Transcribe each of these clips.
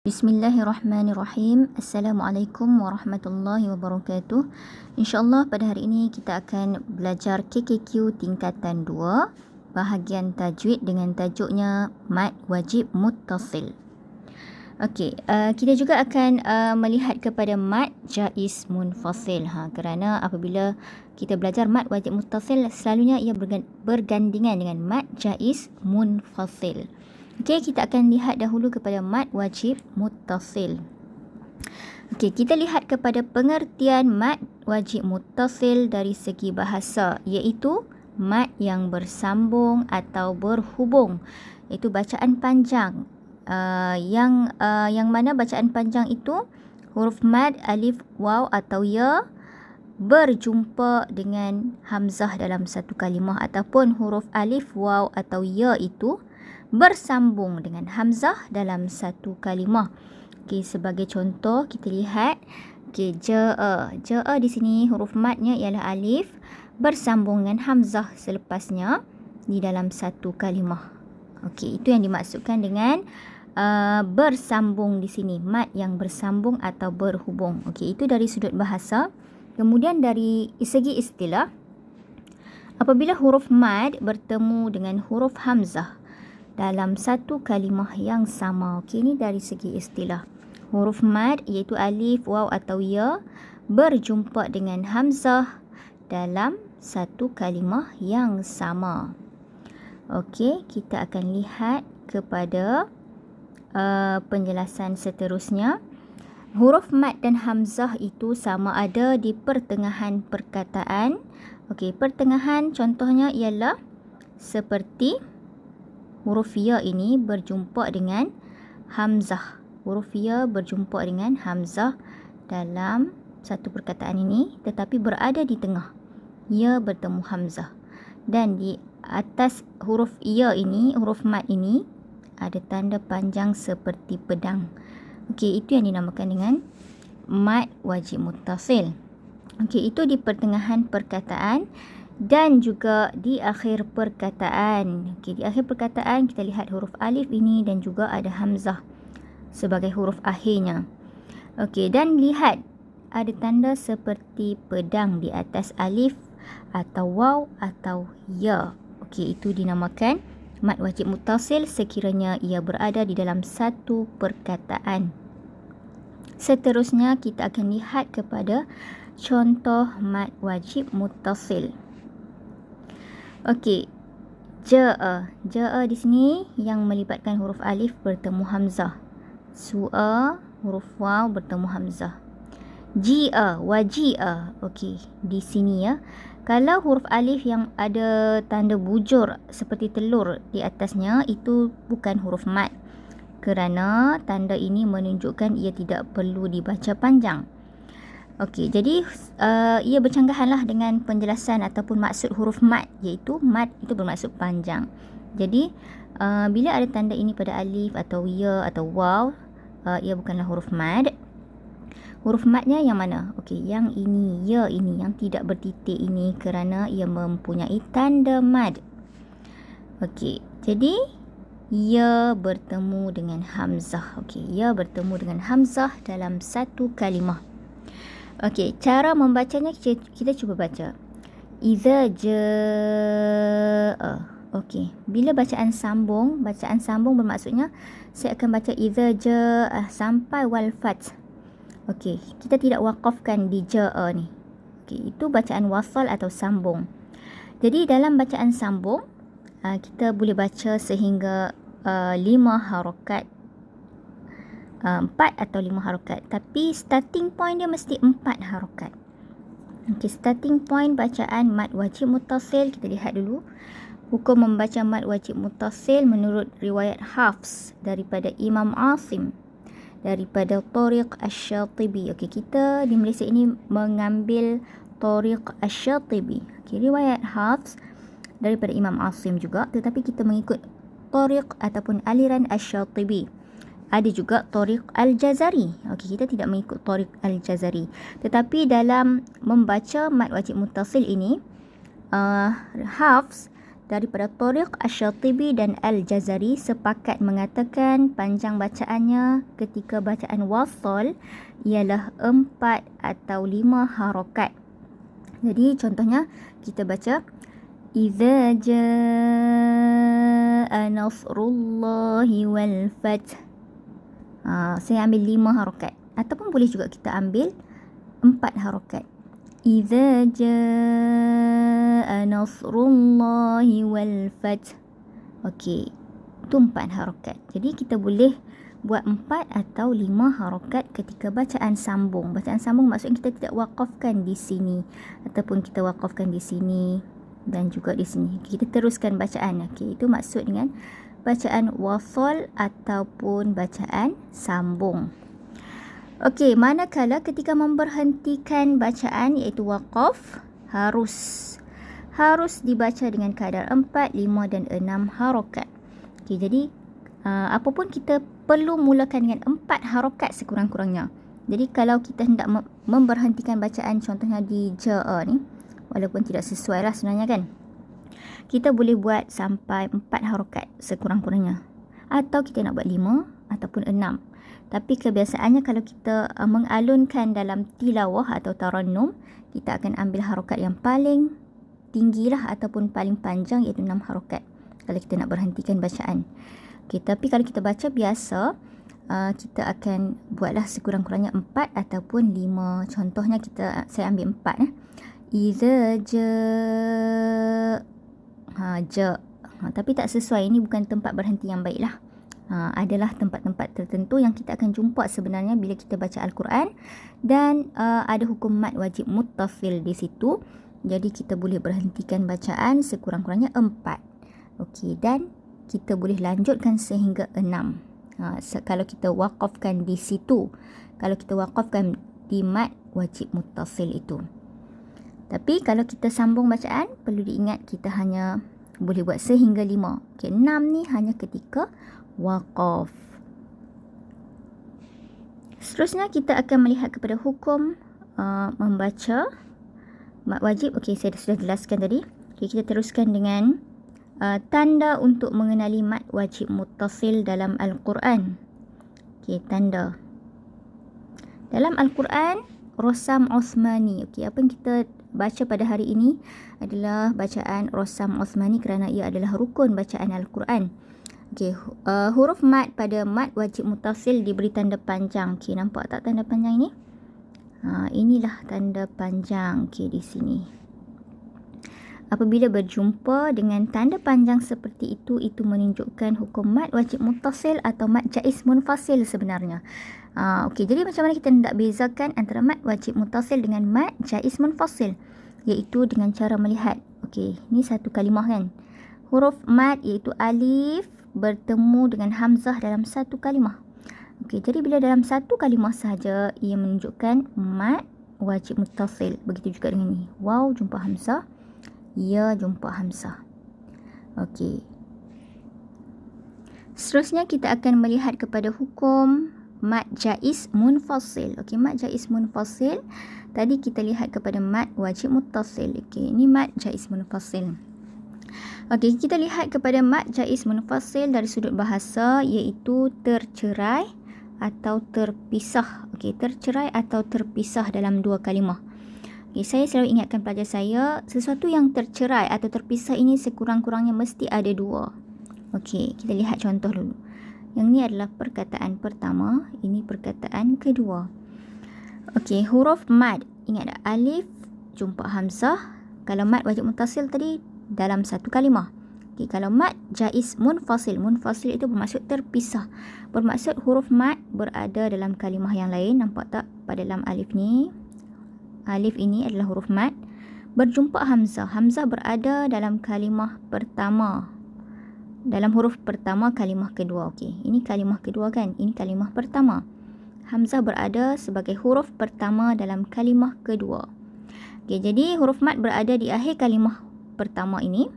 Bismillahirrahmanirrahim. Assalamualaikum warahmatullahi wabarakatuh. InsyaAllah pada hari ini kita akan belajar KKQ tingkatan 2 bahagian tajwid dengan tajuknya Mad Wajib Muttasil. Okey, kita juga akan melihat kepada Mad Jaiz Munfasil. Kerana apabila kita belajar Mad Wajib Muttasil, selalunya ia bergandingan dengan Mad Jaiz Munfasil. Okey, kita akan lihat dahulu kepada mad wajib muttasil. Okey, kita lihat kepada pengertian mad wajib muttasil dari segi bahasa, iaitu mad yang bersambung atau berhubung. Itu bacaan panjang. Yang mana bacaan panjang itu huruf mad, alif, waw atau ya berjumpa dengan hamzah dalam satu kalimah, ataupun huruf alif, waw atau ya itu bersambung dengan hamzah dalam satu kalimah. Okey, sebagai contoh kita lihat ja'a. Ja'a di sini huruf madnya ialah alif bersambung dengan hamzah selepasnya di dalam satu kalimah. Okey, itu yang dimaksudkan dengan bersambung di sini, mad yang bersambung atau berhubung. Okey, itu dari sudut bahasa. Kemudian dari segi istilah, apabila huruf mad bertemu dengan huruf hamzah dalam satu kalimah yang sama. Okey, ini dari segi istilah. Huruf mad iaitu alif, waw atau ya berjumpa dengan hamzah dalam satu kalimah yang sama. Okey, kita akan lihat kepada penjelasan seterusnya. Huruf mad dan hamzah itu sama ada di pertengahan perkataan. Okey, pertengahan contohnya ialah seperti huruf ya ini berjumpa dengan hamzah. Huruf ya berjumpa dengan hamzah dalam satu perkataan ini, tetapi berada di tengah. Ya bertemu hamzah. Dan di atas huruf ya ini, huruf mad ini, ada tanda panjang seperti pedang. Okey, itu yang dinamakan dengan mad wajib muttasil. Okey, itu di pertengahan perkataan dan juga di akhir perkataan. Okey, di akhir perkataan kita lihat huruf alif ini dan juga ada hamzah sebagai huruf akhirnya. Okey, dan lihat ada tanda seperti pedang di atas alif atau waw atau ya. Okey, itu dinamakan mad wajib muttasil sekiranya ia berada di dalam satu perkataan. Seterusnya kita akan lihat kepada contoh mad wajib muttasil. Okey, ja'a. Ja'a di sini yang melibatkan huruf alif bertemu hamzah. Su'a, huruf waw bertemu hamzah. Ji'a, waji'a. Okey, di sini ya. Kalau huruf alif yang ada tanda bujur seperti telur di atasnya, itu bukan huruf mad. Kerana tanda ini menunjukkan ia tidak perlu dibaca panjang. Okey, jadi ia bercanggahanlah dengan penjelasan ataupun maksud huruf mad, iaitu mad itu bermaksud panjang. Jadi bila ada tanda ini pada alif atau ya atau waw, ia bukanlah huruf mad. Huruf madnya yang mana? Okey, yang ini, ya ini, yang tidak bertitik ini, kerana ia mempunyai tanda mad. Okey, jadi ya bertemu dengan hamzah. Okey, ya bertemu dengan hamzah dalam satu kalimah. Okey, cara membacanya kita cuba baca. Iza jaa. Okey, bila bacaan sambung bermaksudnya saya akan baca iza jaa sampai wal fath. Okey, kita tidak wakafkan di jaa ni. Okey, itu bacaan wasal atau sambung. Jadi dalam bacaan sambung kita boleh baca sehingga 5 harakat. 4 atau 5 harakat, tapi starting point dia mesti 4 harakat. Okey, starting point bacaan mad wajib muttasil, kita lihat dulu. Hukum membaca mad wajib muttasil menurut riwayat Hafs daripada Imam Asim, daripada Tariq Asy-Syatibi. Okey, kita di Malaysia ini mengambil Tariq Asy-Syatibi. Okey, riwayat Hafs daripada Imam Asim juga, tetapi kita mengikut Tariq ataupun aliran Asy-Syatibi. Ada juga Tariq Al-Jazari. Okey, kita tidak mengikut Tariq Al-Jazari. Tetapi dalam membaca mad wajib muttasil ini, Hafs daripada Thariq Asy-Syatibi dan Al-Jazari sepakat mengatakan panjang bacaannya ketika bacaan wasal ialah 4 atau 5 harakat. Jadi contohnya kita baca Idza jaa nasrullahi wal fath. Saya ambil 5 harakat ataupun boleh juga kita ambil 4 harakat. Idza jaa nasrullahi wal fath. Okey, itu 4 harakat. Jadi kita boleh buat 4 atau 5 harakat ketika bacaan sambung. Bacaan sambung maksudnya kita tidak wakafkan di sini ataupun kita wakafkan di sini dan juga di sini. Kita teruskan bacaan. Okey, itu maksud dengan bacaan wasal ataupun bacaan sambung. Okey, manakala ketika memberhentikan bacaan iaitu waqaf harus dibaca dengan kadar 4, 5 dan 6 harakat. Okey, jadi apapun kita perlu mulakan dengan 4 harakat sekurang-kurangnya. Jadi kalau kita hendak memberhentikan bacaan contohnya di jaa ni, walaupun tidak sesuai lah sebenarnya kan, kita boleh buat sampai 4 harakat sekurang-kurangnya. Atau kita nak buat 5 ataupun 6. Tapi kebiasaannya kalau kita mengalunkan dalam tilawah atau tarannum, kita akan ambil harakat yang paling tinggi lah ataupun paling panjang iaitu 6 harakat kalau kita nak berhentikan bacaan. Okay, tapi kalau kita baca biasa, kita akan buatlah sekurang-kurangnya 4 ataupun 5. Contohnya saya ambil 4. Iza ja. Tapi tak sesuai. Ini bukan tempat berhenti yang baik lah. Adalah tempat-tempat tertentu yang kita akan jumpa sebenarnya bila kita baca Al-Quran dan ada hukum mad wajib muttasil di situ. Jadi kita boleh berhentikan bacaan sekurang-kurangnya 4. Okey, dan kita boleh lanjutkan sehingga 6. Kalau kita wakafkan di situ. Kalau kita wakafkan di mad wajib muttasil itu. Tapi kalau kita sambung bacaan, perlu diingat kita hanya boleh buat sehingga 5. Okey, 6 ni hanya ketika waqaf. Seterusnya kita akan melihat kepada hukum membaca mad wajib. Okey, saya sudah jelaskan tadi. Okey, kita teruskan dengan tanda untuk mengenali mad wajib muttasil dalam Al-Quran. Okey, tanda. Dalam Al-Quran, Rosam Osmani. Okey, apa yang kita baca pada hari ini adalah bacaan Rosam Osmani kerana ia adalah rukun bacaan Al-Quran. Okey, huruf mad pada mad wajib muttasil diberi tanda panjang. Okey, nampak tak tanda panjang ini? Inilah tanda panjang. Okey, di sini. Apabila berjumpa dengan tanda panjang seperti itu menunjukkan hukum mad wajib muttasil atau mad jaiz munfasil sebenarnya. Okey, jadi macam mana kita hendak bezakan antara mad wajib muttasil dengan mad jaiz munfasil? Iaitu dengan cara melihat. Okey, ni satu kalimah kan. Huruf mad iaitu alif bertemu dengan hamzah dalam satu kalimah. Okey, jadi bila dalam satu kalimah sahaja ia menunjukkan mad wajib muttasil. Begitu juga dengan ni. Waw jumpa hamzah, ya jumpa hamzah. Okey. Seterusnya kita akan melihat kepada hukum mad jaiz munfasil. Okey, mad jaiz munfasil. Tadi kita lihat kepada mad wajib muttasil. Okey, ini mad jaiz munfasil. Okey, kita lihat kepada mad jaiz munfasil dari sudut bahasa iaitu tercerai atau terpisah. Okey, tercerai atau terpisah dalam dua kalimah. Okey, saya selalu ingatkan pelajar saya, sesuatu yang tercerai atau terpisah ini sekurang-kurangnya mesti ada dua. Okey, kita lihat contoh dulu. Yang ni adalah perkataan pertama, ini perkataan kedua. Okey, huruf mad. Ingat tak? Alif jumpa hamzah. Kalau mad wajib muttasil tadi dalam satu kalimah. Okey, kalau mad jaiz munfasil. Munfasil itu bermaksud terpisah. Bermaksud huruf mad berada dalam kalimah yang lain. Nampak tak pada dalam alif ni? Alif ini adalah huruf mad. Berjumpa hamzah. Hamzah berada dalam kalimah pertama. Dalam huruf pertama kalimah kedua. Okey, ini kalimah kedua kan? Ini kalimah pertama. Hamzah berada sebagai huruf pertama dalam kalimah kedua. Okey, jadi huruf mad berada di akhir kalimah pertama ini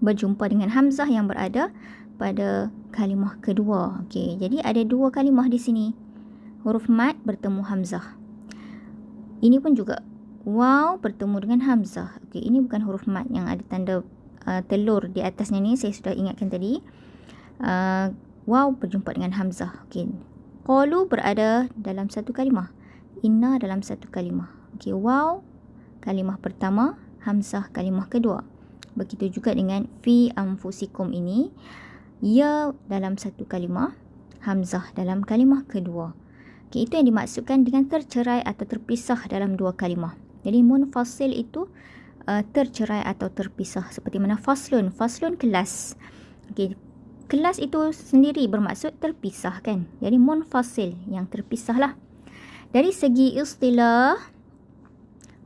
berjumpa dengan hamzah yang berada pada kalimah kedua. Okey, jadi ada dua kalimah di sini. Huruf mad bertemu hamzah. Ini pun juga waw bertemu dengan hamzah. Okey, ini bukan huruf mad yang ada tanda telur di atasnya ni, saya sudah ingatkan tadi. Waw berjumpa dengan hamzah. Okey. Qalu berada dalam satu kalimah. Inna dalam satu kalimah. Okey, waw kalimah pertama, hamzah kalimah kedua. Begitu juga dengan fi anfusikum ini, ya dalam satu kalimah, hamzah dalam kalimah kedua. Okey, itu yang dimaksudkan dengan tercerai atau terpisah dalam dua kalimah. Jadi munfasil itu tercerai atau terpisah, seperti mana faslun kelas. Okey, kelas itu sendiri bermaksud terpisah kan. Jadi munfasil yang terpisah lah. Dari segi istilah,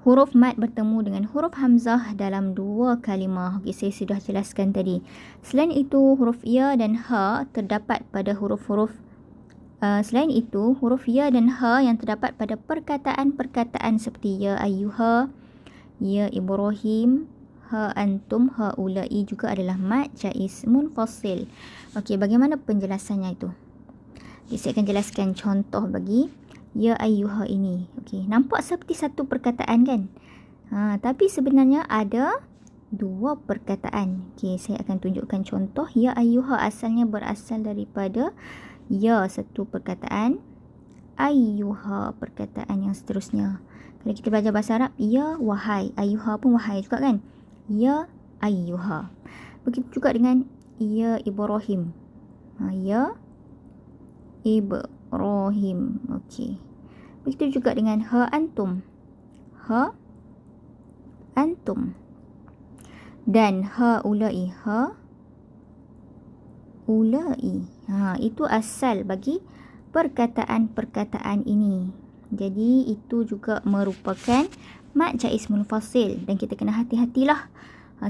huruf mad bertemu dengan huruf hamzah dalam dua kalimah. Okey, saya sudah jelaskan tadi. Selain itu, huruf ya dan ha terdapat pada huruf-huruf selain itu, huruf ya dan ha yang terdapat pada perkataan-perkataan seperti ya ayyuha, ya Ibrahim, ha antum, ha ulai juga adalah mad jaiz munfasil. Okey, bagaimana penjelasannya itu? Okay, saya akan jelaskan contoh bagi ya ayyuha ini. Okey, nampak seperti satu perkataan kan? Tapi sebenarnya ada dua perkataan. Okey, saya akan tunjukkan contoh. Ya ayyuha asalnya berasal daripada ya satu perkataan, ayyuha perkataan yang seterusnya. Kalau kita belajar bahasa Arab, ya wahai, ayyuha pun wahai juga kan? Ya ayyuha. Begitu juga dengan ya Ibrahim. Ya Ibrahim. Okey. Begitu juga dengan ha antum. Ha antum. Dan ha ulai. Ha ulai. Itu asal bagi perkataan-perkataan ini. Jadi itu juga merupakan mad jaiz munfasil, dan kita kena hati-hatilah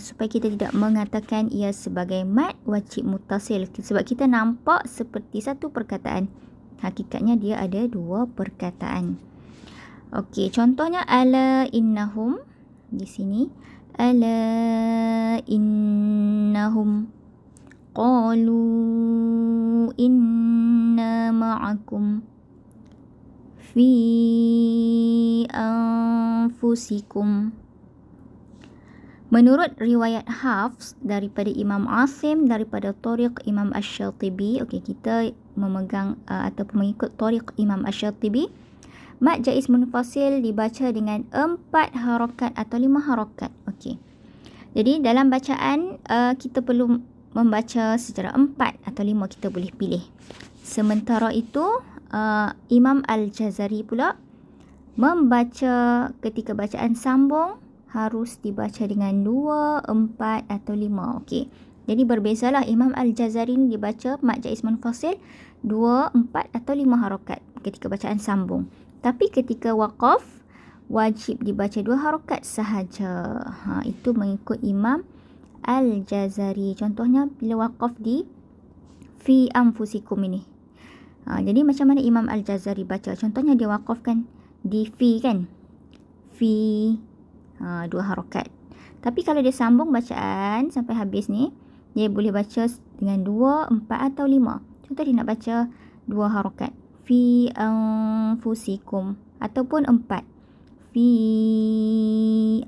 supaya kita tidak mengatakan ia sebagai mad wajib muttasil, sebab kita nampak seperti satu perkataan, hakikatnya dia ada dua perkataan. Okey, contohnya ala innahum di sini. Ala innahum qalu inna ma'akum fi anfusikum. Menurut riwayat Hafs daripada Imam Asim, daripada Tariq Imam Asy-Syatibi, okey, kita memegang ataupun mengikut Tariq Imam Asy-Syatibi, mad jaiz munfasil dibaca dengan 4 harakat atau 5 harakat. Okey. Jadi dalam bacaan kita perlu membaca secara 4 atau 5, kita boleh pilih. Sementara itu Imam Al-Jazari pula membaca ketika bacaan sambung harus dibaca dengan 2, 4 atau 5. Okey. Jadi berbezalah, Imam Al-Jazari ni dibaca mad jaiz munfasil 2, 4 atau 5 harakat ketika bacaan sambung. Tapi ketika waqaf wajib dibaca 2 harakat sahaja. Itu mengikut Imam Al-Jazari. Contohnya bila waqaf di fi anfusikum ini. Jadi macam mana Imam Al-Jazari baca? Contohnya dia waqafkan di fi kan? Fi 2 harakat. Tapi kalau dia sambung bacaan sampai habis ni, dia boleh baca dengan 2, 4 atau 5. Contoh dia nak baca 2 harakat. Fi anfusikum ataupun 4. Fi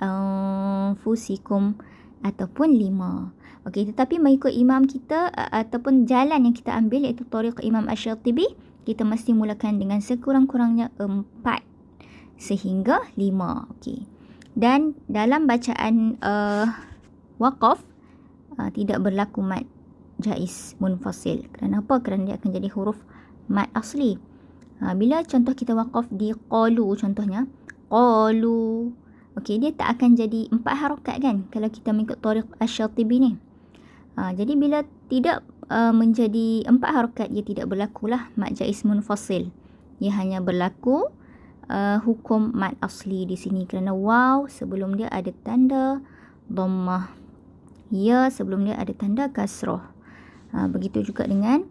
anfusikum ataupun 5. Okey, tetapi mengikut imam kita ataupun jalan yang kita ambil, iaitu Tariq Imam Asy-Syatibi, kita mesti mulakan dengan sekurang-kurangnya 4 sehingga 5. Okey. Dan dalam bacaan waqaf tidak berlaku mad jaiz munfasil. Kenapa? Kerana dia akan jadi huruf mad asli. Bila contoh kita waqaf di qalu, contohnya qalu, okey, dia tak akan jadi 4 harakat kan kalau kita mengikut Tariq Asy-Syatibi ni. Jadi bila tidak menjadi 4 harakat, dia tidak berlakulah mad jaiz munfasil. Ia hanya berlaku hukum mad asli di sini, kerana waw sebelum dia ada tanda dhammah, ya sebelum dia ada tanda kasrah. Begitu juga dengan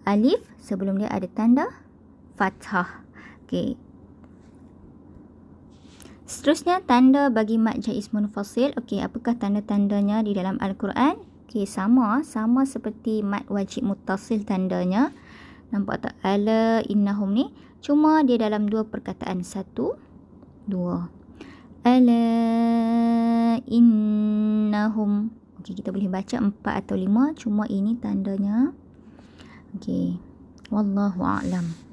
alif sebelum dia ada tanda fathah. Okey. Seterusnya, tanda bagi mad jaiz munfasil. Okey, apakah tanda-tandanya di dalam Al-Quran? Okey, sama seperti mad wajib muttasil tandanya. Nampak tak? Ala innahum ni cuma dia dalam 2 perkataan. 1, 2. Ala innahum. Okey, kita boleh baca 4 atau 5, cuma ini tandanya. Okey, wallahu a'lam.